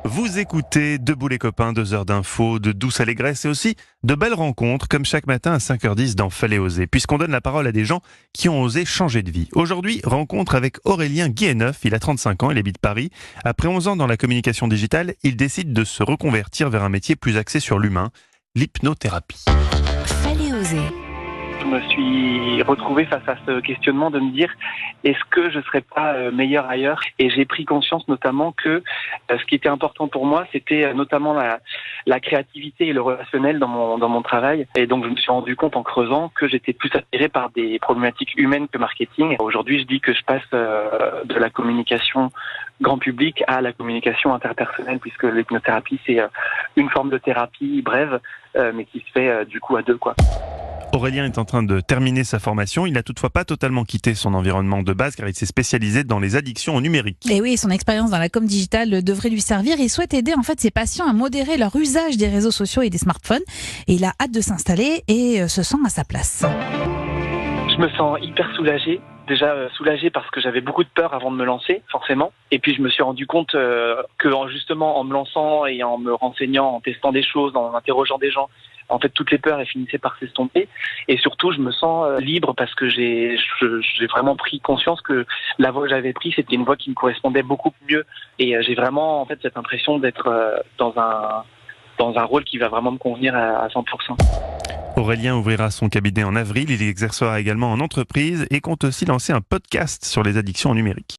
Vous écoutez Debout les copains, 2 heures d'infos, de douce allégresse et aussi de belles rencontres, comme chaque matin à 5h10 dans Fallait oser, puisqu'on donne la parole à des gens qui ont osé changer de vie. Aujourd'hui, rencontre avec Aurélien Guilleneuf, il a 35 ans, il habite Paris. Après 11 ans dans la communication digitale, il décide de se reconvertir vers un métier plus axé sur l'humain, l'hypnothérapie. Fallait oser. Je me suis retrouvé face à ce questionnement de me dire est-ce que je serais pas meilleur ailleurs, et j'ai pris conscience notamment que ce qui était important pour moi, c'était notamment la créativité et le relationnel dans mon travail. Et donc je me suis rendu compte en creusant que j'étais plus attiré par des problématiques humaines que marketing. Aujourd'hui, je dis que je passe de la communication grand public à la communication interpersonnelle, puisque l'hypnothérapie c'est une forme de thérapie brève, mais qui se fait du coup à deux, quoi. Aurélien est en train de terminer sa formation. Il n'a toutefois pas totalement quitté son environnement de base car il s'est spécialisé dans les addictions au numérique. Et oui, son expérience dans la com digitale devrait lui servir. Il souhaite aider en fait ses patients à modérer leur usage des réseaux sociaux et des smartphones. Et il a hâte de s'installer et se sent à sa place. Je me sens hyper soulagé. Déjà soulagé parce que j'avais beaucoup de peur avant de me lancer, forcément. Et puis je me suis rendu compte que justement en me lançant et en me renseignant, en testant des choses, en interrogeant des gens, en fait toutes les peurs elles finissaient par s'estomper. Et surtout je me sens libre parce que j'ai vraiment pris conscience que la voie que j'avais prise c'était une voie qui me correspondait beaucoup mieux. Et j'ai vraiment en fait cette impression d'être dans un rôle qui va vraiment me convenir à 100%. Aurélien ouvrira son cabinet en avril. Il exercera également en entreprise et compte aussi lancer un podcast sur les addictions au numérique.